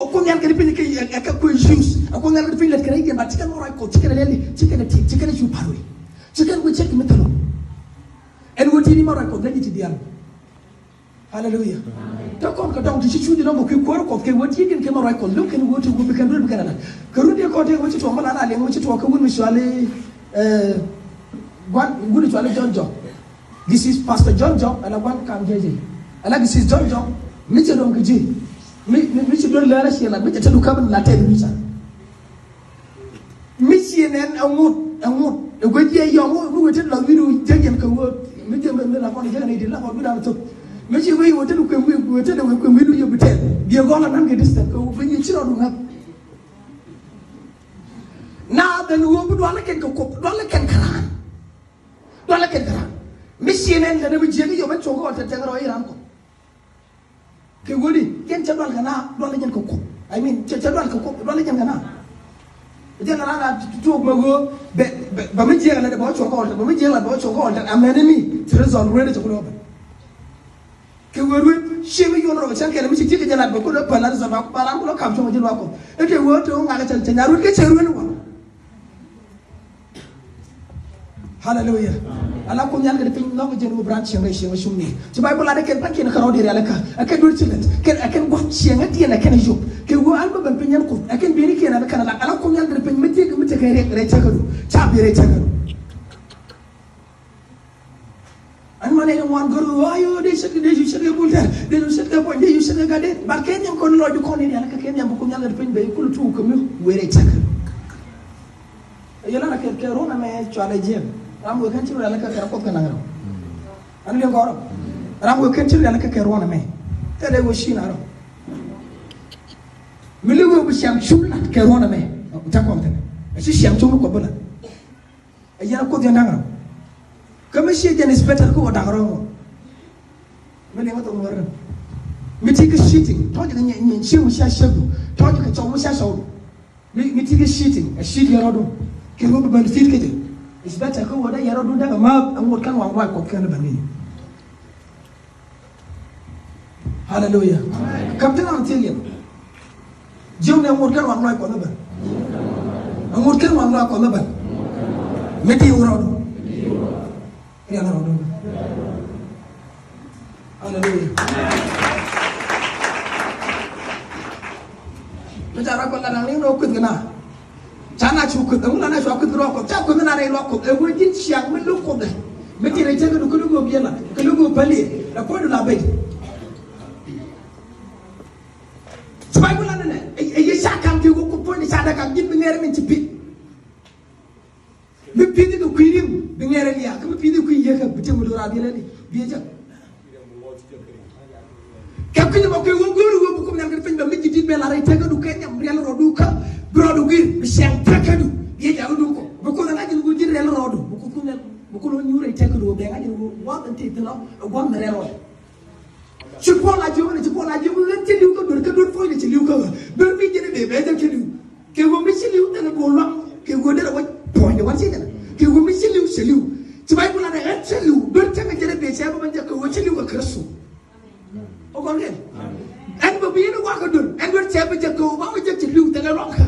Okonyan kene pinyi ke aka ko juice okonyan kene pinyi kene ke ba chicken mo ko chicken leli chicken ju paroi chicken we check metalo en woti ni mara ko gaji ti dial hallelujah to kon ko dong ti chudi no mo ke ko ke woti din ke mara ko look en woti go be kan do be kan ko rudi ko te woti to mala na le woti to ko won mi swale gwan gudi swale John. This is Pastor John and I want come jeje ala this is John mi che don ke je mi ci don la rashi la mi ta du kabin la tay mi sa mi ci nen amut e go je yo mo go te la wiru tegen ko wo mi je me la ko je ne di la ko du da to mi ci wi wo te ko mi wo te ko mi du yo bitel bi go la nan ke distant ko bu ni ci ro du ngap na ben wo bu do la ken ko do la ken kara mi ci nen da mi je yo ben to ko te ro iran ko ke wodi ken chadwal kana do la nyen ko I mean chadwal ko do la nyen kana je na la tu mago ba mi je la de ba cho ko ba mi je la ba cho ko amene mi trezon rede to ko ba ke wodi shemi yo no chan ke mi ci ke jala ba ko do pa la za ba pa ran ko kam cho mo je ko e ke wo to nga ga chan nyaru ke cheru ni wa hallelujah ala ko nyal de pin no je no branch ngai shi shumni ci bible la de ken panki na karo de ala ka akan dur tilet ken go ci ngati na ken job ke go alba ban pin ko akan bi ni ken na kana ala ko nyal de pin mite kay re tagadu cha bi re tagadu an mane no wan goro ayo de se bulta de no se ko de yu se ga de bar ken nyam ko no ju ko ni ala ka ken nyam ko nyal de pin be ko tu ko mi were tagadu yela na ke rona me chale jem ramu kan ci ala ka ko kana ngaro an le ngoro ramu kan ci ala ka rona me tele wo shi na ro mi le wo sham shula ke rona me ta ko tane shi sham chum ko bula ayana ko de ngaro kama shi je inspector ko da ngaro mi le ngato ngoro mi ti ka shitting to de nyi shi mu sha shagu to de ka cho mu sha shawu mi ti ka shitting a shit ya rodo ke go be ban fit ke je is better ko wada yaro do daga ma amot kan wan wa ko kan bani hallelujah captain antillion jom ne amot kan wan wa ko na ban amot kan wan wa ko na ban meti woro ya na do hallelujah bicara ko la nang no kut gana chana chukut amuna na chukut ro ko cha ko na re lo ko e wo jin chiang me lo ko de me ti re che ko go biela ko go pali la ko do la be spai ko la ne e ye cha kam ti ko po ni cha da kam jin bi ngere min ci pi bi pi di ko kwirim bi ngere liya ko pi di ko ye ka bi te mo do ra bi le ni bi ja ka ko ni mo ko wo goru wo ko na ngar feñ ba mi ci di be la re te ko du ke ñam rel ro du ka brodo gir siang takadu ye jaru dum ko boko na ngajin go jir rel rodo boko no nyure takadu be ngajin go wa ante tino go na rel rodo ci po la jiwu len ci liw ko do fo ci liw ko do mi jere be da ci liw ke go mi ci liw da go lo ke go dara wa point wa ci da ke go mi ci liw ci bay bu la da ci liw do ta jere be ci ba man jakko wa ci liw ko kresu o ko ngel en ba bi no wa ko do en do ci ba jakko ba ma jakko liw da ro ka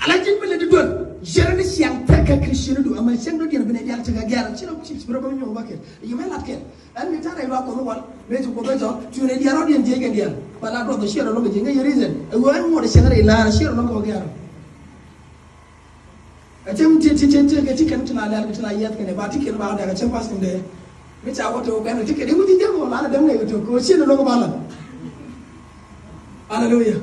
ala jin bele di don jerani siang taka krishino du ama siang do dien bene dial taka gara chino chips bro bam nyo bakel you may not get and me tara ilo ko no wal me to ko bezo tu ne diaro dien jege dial bala do the share no be jinga reason e wo en mo de share ila share no ko gara a tem ti ke ti kan tuna la tuna yat ke ne ba ti ke ba da ga chen pas de me ta wato ga ne ti ke de mu ti de mo la dem ne to ko shino no ko bala hallelujah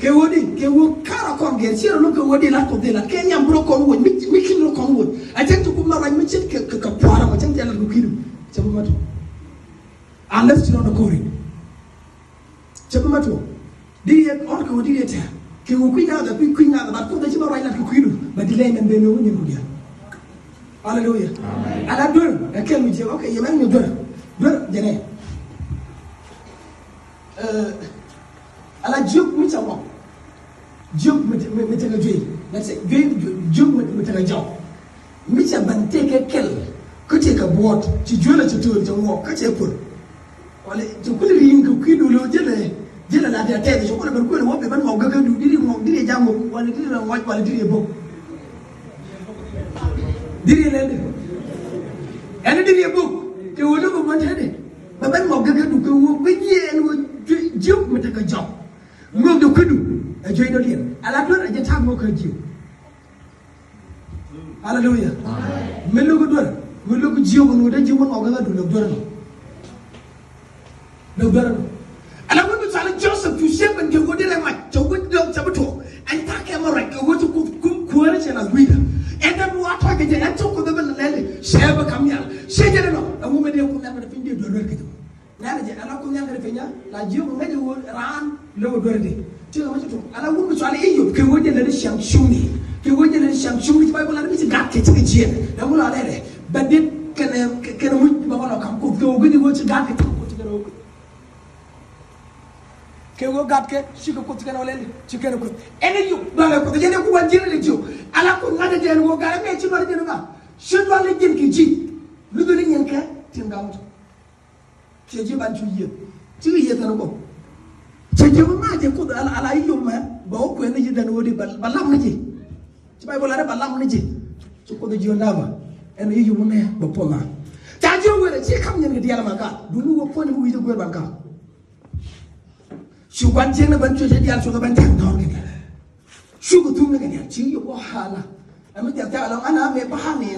ke wodi ke wo kara kon ge siro no ke wodi la ko de la ke nyam bro kon wo mi kin no kon wo a tek to kuma ran mi chet ke ka para ma chen tela lu kidu chabu mato unless you know the kori chabu mato di ye on ko di ye ta ke wo kuina da ba ko da ci ba rai la ko kidu ba di le men be no ni ko dia hallelujah amen ala dur e ke mi je okay ye men ni dur jene ala juk mi chawo juk mi tega joy let's say juk mi tega jaw mi cha ban teke kel ko te ka bot ci jola ci tour ci wo ka ce pour wala to kul ring ko kido lo jela la dia te so ko be ko wo be ban mo gaga du diri jango wala diri la waj wala diri bo diri le ana diri bo ke wo ko mo tade ba ban mo gaga du ko wo be ye no jiu mata ka jaw ngom do kudu a joy do lien ala do a jeta mo ka jiu hallelujah melo ko do melo ko jiu ko no da jiu mo gaga du lo do ala ko to ala Joseph to shape and go de ma to go do to and ta ke mo right go to ku re chela guida and then what ta ke and to ko be lele sheba kamya shejere no amu me de ko na ba finde do ke to na je ala ko nyanga de fenya la jiu ko ngaje wo ran lo do de to ma to ala wo to ala iyo ke wo de le sham shuni ke wo de le sham shuni ba ko la mi ga ke ti je da mo la le ba de ke mu ba ko kam ko go go de wo ti ga ke ko ti ga ro ke wo gat ke shiko ko tigana wala chikere ko ene yu dole ko jene ko wanjire le jo ala ko ngade den wo gara me ci dole den ba shi dole gen ki ji lu do ni nyen ka tinga mutu ke ji ban ju ye ti ye tan ko ce je ma je ko ala yu ma ba ko ene ji dan wodi balam na ji ci bay bola re balam na ji ci ko do ji na ba ene yu mo ne ba poma ta je wala ci kam nyen ga diala ma ka du lu wo poni mu wi de gwer ban ka Shu quan chiến nó vẫn chưa thấy đi ăn xuống nó vẫn thẳng thong cái này, shu cái thùng này cái này chỉ có bao hala, em mới thấy là anh em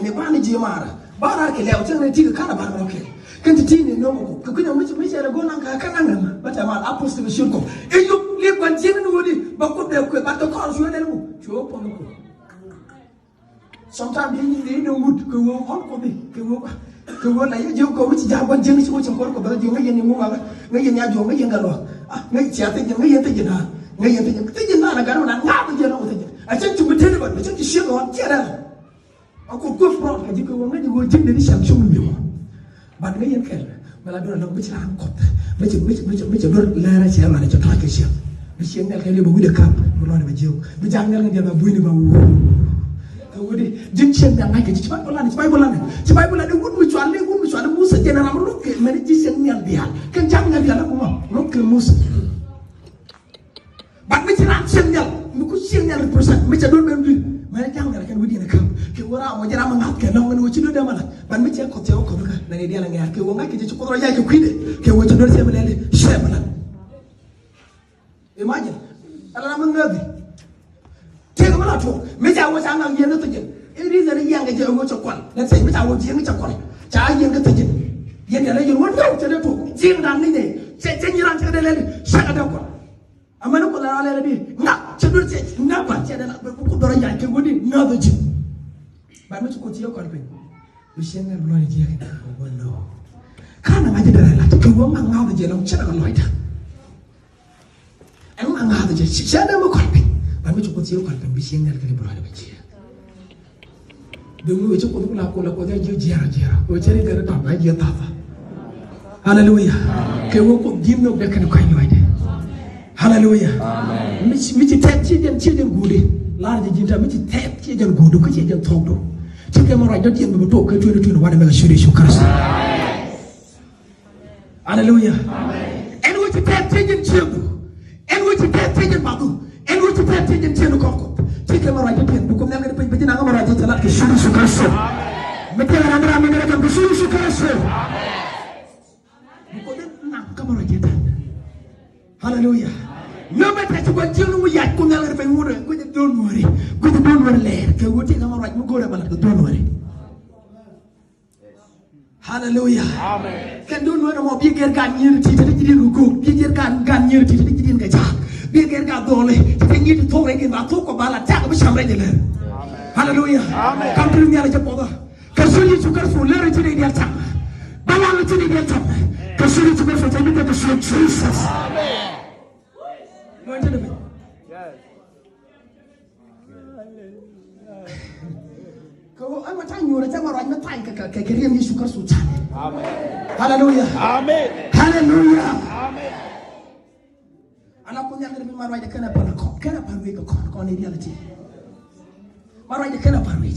mấy ba này gì mà ra, ba ra cái lẹo chứ này chỉ cái khăn là ba nó cái, cái gì này nó cái nào mấy là gôn ăn cái khăn ăn mà, bắt đầu mà apostol shu ko, ấy dục liên quan chiến nó đi, bao cốt đều cái bắt đầu con xuống đây luôn, chúa phong nó, sometimes đi nó mút cái vô hot có đi, cái vô này yêu cầu mấy chị già quan chiến nó chẳng có cái bao nhiêu cái gì mua mà cái gì nhà dùng cái gì cả rồi. Ngay chia tay ngay yên tay na ngay yên tay na cái nó ngáp tay nó tay à chân chúng mình thấy rồi chân chỉ xuyên nó chia ra à cô pro cái gì cô ngay đi cô chân đến sáng sớm nhiều bạn ngay yên cái mà là đôi nó mới làm cột mấy chỉ đôi la ra chia mà để cho thay cái xuyên mấy xuyên này cái này bùi được cặp nó nói là chiều mấy trang này là bùi này mà cái đi dính xuyên đang ngay cái chỉ bay bolan đi quấn một chuan musa chơi nào mà lúc cái mình chỉ xuyên nhau đi cái trang này là cũng mà lúc cái musa bạn mới chỉ làm xuyên nhau mình cũng xuyên nhau được percent mấy chỉ đôi bên đi mấy trang này cái bùi này cặp cái ora mà chỉ làm mà ngắt cái nó cái chỉ đôi mà bạn mới chỉ có theo có cái này đi là nghe cái ngay cái chỉ có rồi cái quỷ đấy cái chỉ đôi xem lên xem mà imagine ala mình ngờ thế có là thuộc mấy cháu sáng nào yên nó tự nhiên cái đi giờ đi yên cái chơi ngồi chọc quần nên thấy mấy cháu ngồi yên cái chọc quần chả yên cái tự nhiên yên cái này yên quấn đâu cho nó thuộc riêng đàn này sẽ như làm cho cái này lên sao cái đâu quần à mà nó còn là lên đi ngã cho nó sẽ ngã bạn cho nên là cũng đòi giải cái vấn đề ngã được chứ bạn mới chụp chiếu còn mình tôi xem cái nói gì cái không có đâu khá là mấy cái này là cái vấn mang ngao thì giờ nó chắc là còn nói thật em mang ngao thì giờ sẽ đâu mà còn mình bạn mới chụp chiếu còn mình bị xem cái bữa đó bị chia đừng nuôi chụp cũng là cô theo chiếu chia rồi chơi cái đó phải chia ta hallelujah cái vấn cũng dính nó để cái nó quay như vậy hallelujah mình chỉ thép chia dân gù đi là gì chúng ta mình chỉ thép chia dân gù đúng cái chia dân thong đúng chứ cái mà rồi đó chuyện mà tổ cái chuyện nó mình xử lý xuống cả hallelujah em chỉ thép chia dân chiêu em chỉ thép chia dân bảo thủ em chỉ thép chia dân chiêu nó còn chứ cái mà rồi đó chuyện bukan yang ada penting nak mà rồi jalan ke xử lý xuống cả mình theo là mình ra cái xử lý xuống cả bukan nak cái mà rồi kita hallelujah no matter to go chill no ya ko ngala fe wuro ko don't worry ko don't worry le ke wuti ngam raj mo gore bala don't worry hallelujah amen ken don't worry mo bi ger kan nyir ti ti di ko bi ger kan nyir ti ti di ga cha bi ger ga dole ti nyir to re ke ba to ko bala ta ko shamre de le hallelujah amen kam tu nyala ja poda ka suli su kar fu le re ti di ya ta bala le ti di ya ta ka suli su kar fu ta bi ka suli Jesus amen no ente debe ko ay mata nyura ta maro na tai ka riam Yesu Kristo chane amen hallelujah amen hallelujah amen ana ko nyanga mi maro de kana parwe ko ni reality maro de kana parwe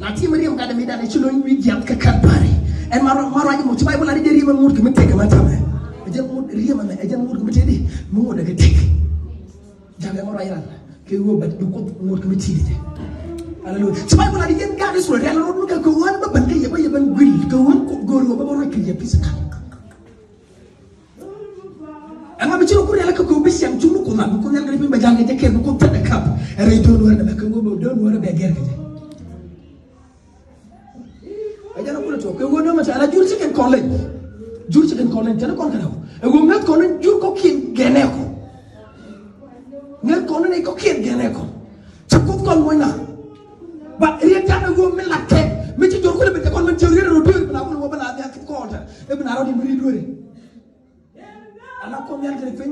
na ti mariam ga da mi da ne chulo wi jam ka kan pare en maro de mo ti bible ali de riba mur ke mi tega mata me ajan mud riyama na ajan mud ko tedi mo daga tek jabe mo rayran ke wo bat du ko mud ko tedi de hallelujah sabay ko la di gen gadi so rel ro ka ko won ba ban ke yeba yeban gul ko won ko gor go ba ba rek ye physical ama bi ci ko rel ka ko bi siam jumu ko na ko nyal ga bi ba jange te ke ko tade kap re do no na ka go bo do no be ger ka ajan ko to ko wono ma ala jur ci ken kon lañ jur ci ken kon lañ tan kon kana e go ngat kon jur ko kin gene ko ngat kon ne ko kin gene ko ci ko kon moy na ba rien tan go mi lakke mi ci jor ko le be kon man ci re ro do na ko bo bana ya ko ta e bana ro di mi dore ala ko nyal de fen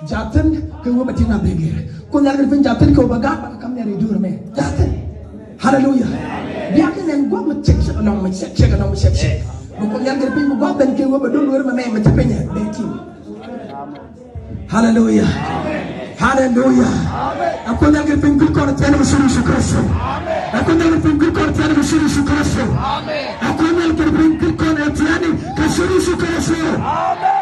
jaten ko wo batina begere ko nyal de fen jaten ko baga ba kam ne re dur me jaten hallelujah biya ke nen go ma check na ma check na ma check ko nyal de fen go ben ke wo ba do wor ma me ma tapenya be ti hallelujah hallelujah ako nyal de fen ko na tele suru shukristo ako nyal de fen ko na tele suru shukristo ako nyal de fen ko na tele ka suru shukristo amen.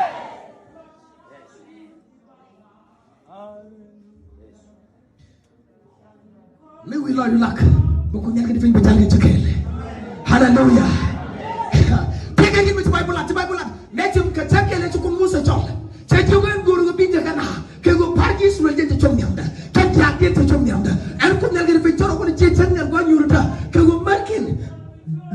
Me we Lord luck. Buku nyaka di feng bejangi cekele. Hallelujah. Pega ngin mit Bible at Bible at. Metum ka cekele cukum Musa chong. Cejugan guru binja kana. Kego pargi suwe je chong nyamda. Kati ake te chong nyamda. El kum nyaka di feng choro ko je chang nyam go nyuruta. Kego markin.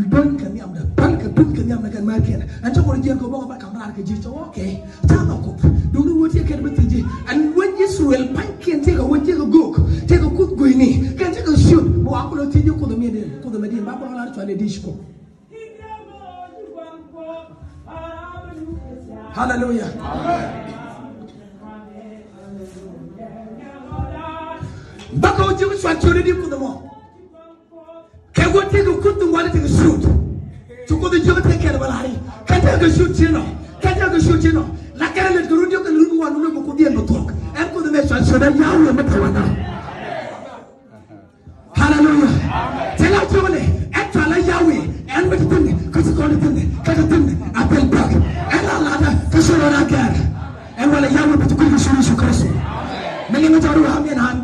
Don kan nyamda. Pan ka dun kan nyamda kan markin. Anto ko je ko bo ba kamar ka ji to okay. Tama ko. Dungu wote ke betiji. And when Israel pankin take a wote go go. Take a good go ni. Shoot, mo akulo tiji ko do mede ko do mede ba ko la twale dishko hallelujah bako jibu swan chori di ko do mo ke go te ko kuntu wala te shoot to ko do jibu te ke bala hari ka te go shoot chino la kare le ko rudio ko lu wanu no ko bien no tok en ko do me swan chori ya wo me tawana hallelujah tell out to me actually Yahweh and with thing cuz ko le thing ka thing apel back and Allah ka shoro na gar and wala Yahweh but ko shuru shukristo me ngi taru ha men han